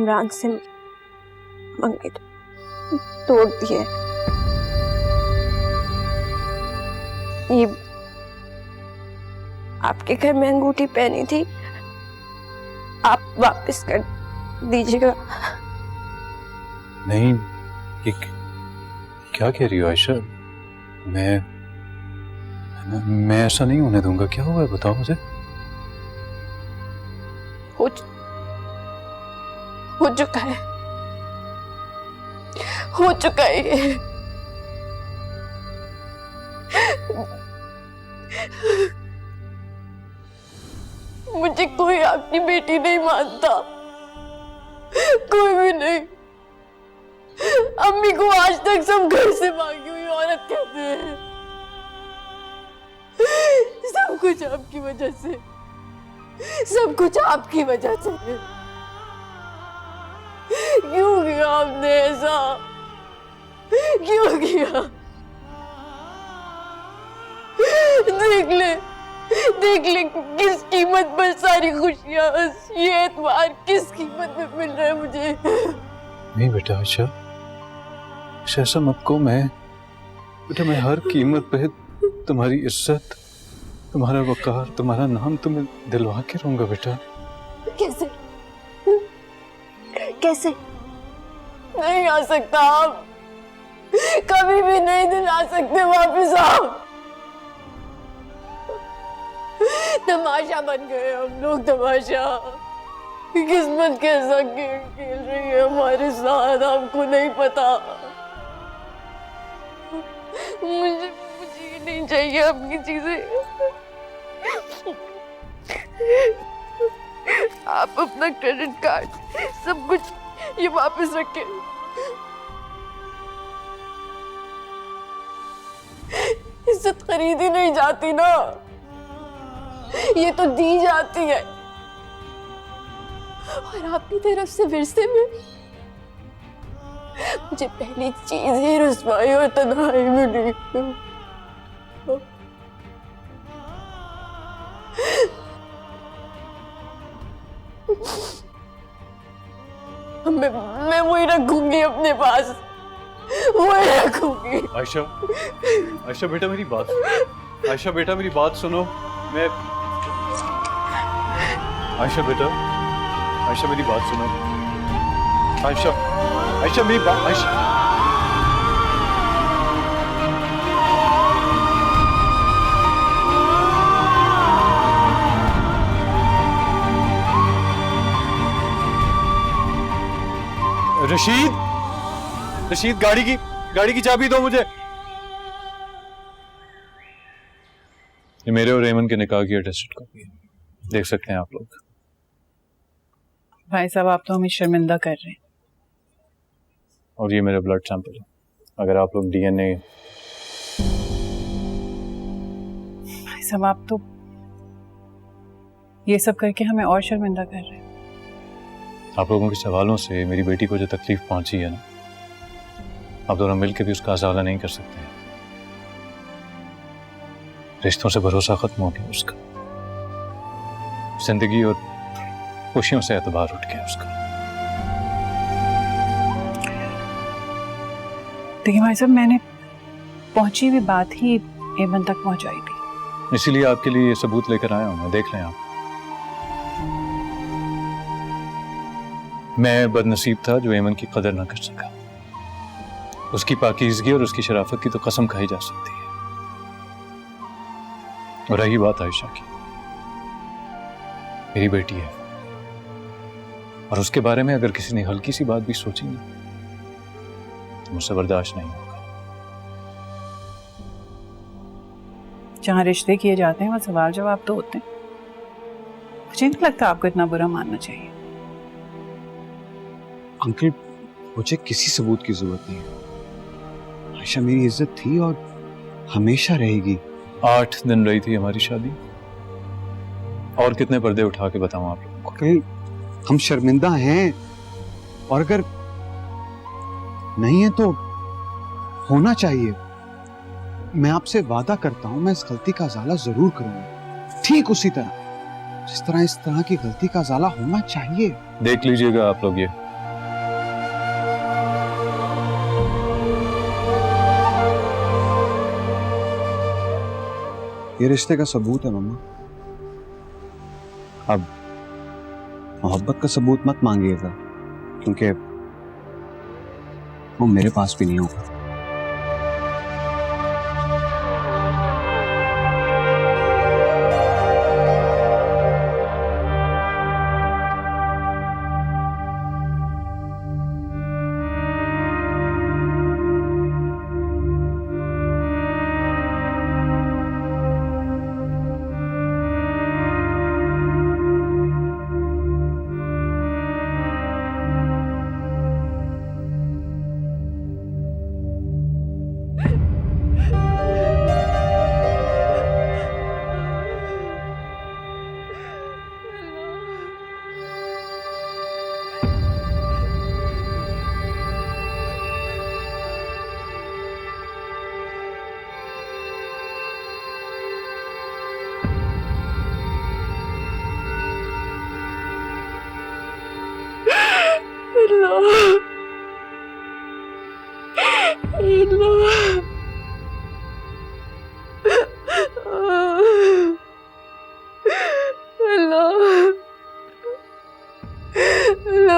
इमरान से मंगे तोड़ दिए। ये आपके घर में अंगूठी पहनी थी, आप वापस कर दीजिएगा। नहीं, ये क्या कह रही हो आयशा? मैं ऐसा नहीं होने दूंगा। क्या हुआ है बताओ मुझे। हो चुका है, हो चुका है ये। मुझे कोई आपकी बेटी नहीं मानता, कोई भी नहीं। अम्मी को आज तक सब घर से भागी हुई औरत कहते हैं। सब कुछ आपकी वजह से, सब कुछ आपकी वजह से। क्यों किया आपने ऐसा, क्यों किया? देख ले किस कीमत पर सारी खुशियां, ये एतबार किस कीमत में मिल रहा है मुझे। नहीं बेटा आयशा, ऐसा मत को। मैं हर कीमत पे तुम्हारी इज्जत, तुम्हारा वकार, तुम्हारा नाम तुम्हें दिलवा के रहूंगा बेटा। कैसे कैसे? नहीं आ सकता आप, कभी भी नहीं दिला सकते वापस आप। तमाशा बन गए हम लोग, तमाशा। किस्मत कैसा खेल खेल रही है हमारे साथ, आपको नहीं पता। मुझे ये नहीं चाहिए आपकी चीजें। आप अपना क्रेडिट कार्ड, सब कुछ ये वापस रखें। इज्जत खरीदी नहीं जाती ना, ये तो दी जाती है। और आपकी तरफ से विरसे में मुझे पहली चीज ही रुसवाई और तन्हाई मिली। मैं वही रखूंगी अपने पास, वही रखूंगी। आयशा बेटा मेरी बात, आयशा बेटा मेरी बात सुनो। मैं आयशा बेटा, आयशा मेरी बात सुनो। आयशा मेरी बात। आयशा रशीद गाड़ी की चाबी दो मुझे। ये मेरे और रेमन के निकाह की अटेस्टेड कॉपी है, देख सकते हैं आप लोग। भाई साहब आप तो हमें शर्मिंदा कर रहे हैं। और ये मेरा ब्लड सैंपल है, अगर आप लोग डीएनए। भाई साहब आप तो ये सब करके हमें और शर्मिंदा कर रहे हैं। आप लोगों के सवालों से मेरी बेटी को जो तकलीफ पहुंची है ना, आप दोनों मिलकर भी उसका अज़ाला नहीं कर सकते हैं। रिश्तों से भरोसा खत्म हो गया उसका, जिंदगी और खुशियों से एतबार उठ गया उसका। देखिए भाई साहब, मैंने पहुंची हुई बात ही एमन तक पहुंचाई थी, इसीलिए आपके लिए ये सबूत लेकर आया हूं मैं। देख लें आप। मैं बदनसीब था जो एमन की कदर ना कर सका। उसकी पाकीज़गी और उसकी शराफत की तो कसम खाई जा सकती है। और रही बात आयशा की, मेरी बेटी है, और उसके बारे में अगर किसी ने हल्की सी बात भी सोची ना, तो मुझसे बर्दाश्त नहीं होगा। जहाँ रिश्ते किए जाते हैं वहाँ सवाल जवाब तो होते हैं। मुझे नहीं लगता आपको इतना बुरा मानना चाहिए। अंकल, मुझे किसी सबूत की जरूरत नहीं है। आयशा मेरी इज्जत थी और हमेशा रहेगी। 8 दिन रही थी हमारी शादी, और कितने पर्दे उठा के बताऊं आप लोगों को। हम शर्मिंदा हैं, और अगर नहीं है तो होना चाहिए। मैं आपसे वादा करता हूं, मैं इस गलती का अज़ाला जरूर करूंगा, ठीक उसी तरह जिस तरह इस तरह की गलती का अज़ाला होना चाहिए। देख लीजिएगा आप लोग, ये ये रिश्ते का सबूत है मम्मा। अब मोहब्बत का सबूत मत मांगिएगा, क्योंकि वो मेरे पास भी नहीं होगा।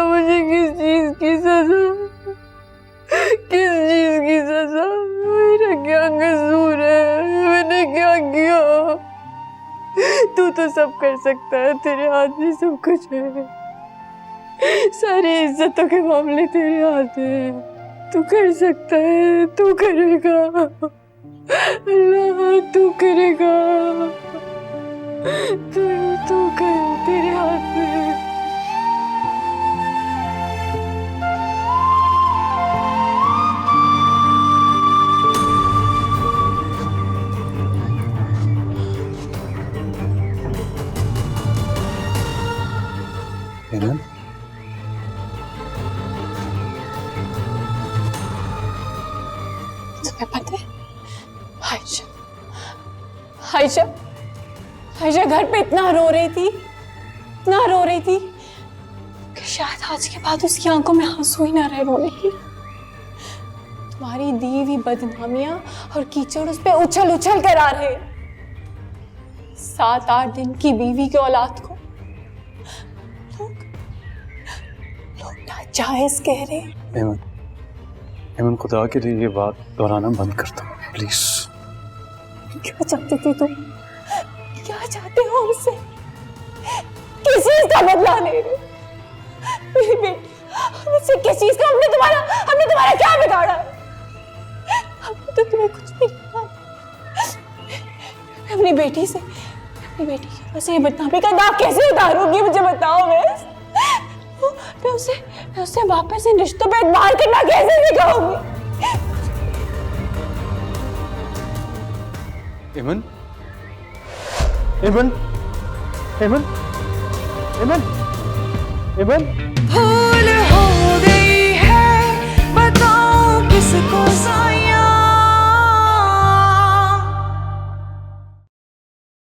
मुझे किस चीज की सजा, किस चीज की सजा? मेरा क्या कसूर है? मैंने क्या किया? तू तो सब कर सकता है, तेरे हाथ में सब कुछ है। सारी इज्जतों के मामले तेरे हाथ में, तू कर सकता है, तू करेगा। अल्लाह तू करेगा, तू कर, तेरे हाथ में। हेमन, तुम्हें पता है आयशा, आयशा, आयशा घर पे इतना रो रही थी, इतना रो रही थी कि शायद आज के बाद उसकी आंखों में आंसू ही ना रहे रोने की। तुम्हारी दी हुई बदनामियां और कीचड़ उस पे उछल उछल कर आ रहे। 7-8 दिन की बीवी की औलाद को लोग नाजायज कह रहे। हेमन, हेमन खुदा के लिए ये बात दोहराना बंद कर दो प्लीज। क्या चाहती थी तुम? क्या चाहते हो हमसे? किस चीज का बदला ले रहे? मेरी बेटी, हमसे किस चीज का? हमने तुम्हारा क्या बिगाड़ा? हमने तो तुम्हें कुछ भी नहीं कहा। मैं अपनी बेटी की वजह से ये बदनामी का दाग कैसे उतारूंगी? मुझे बताओ। मैं उसे वापस इन रिश्तों पे एतबार करना कैसे सिखाऊंगी? हेमन, हेमन, हेमन, हेमन, हेमन।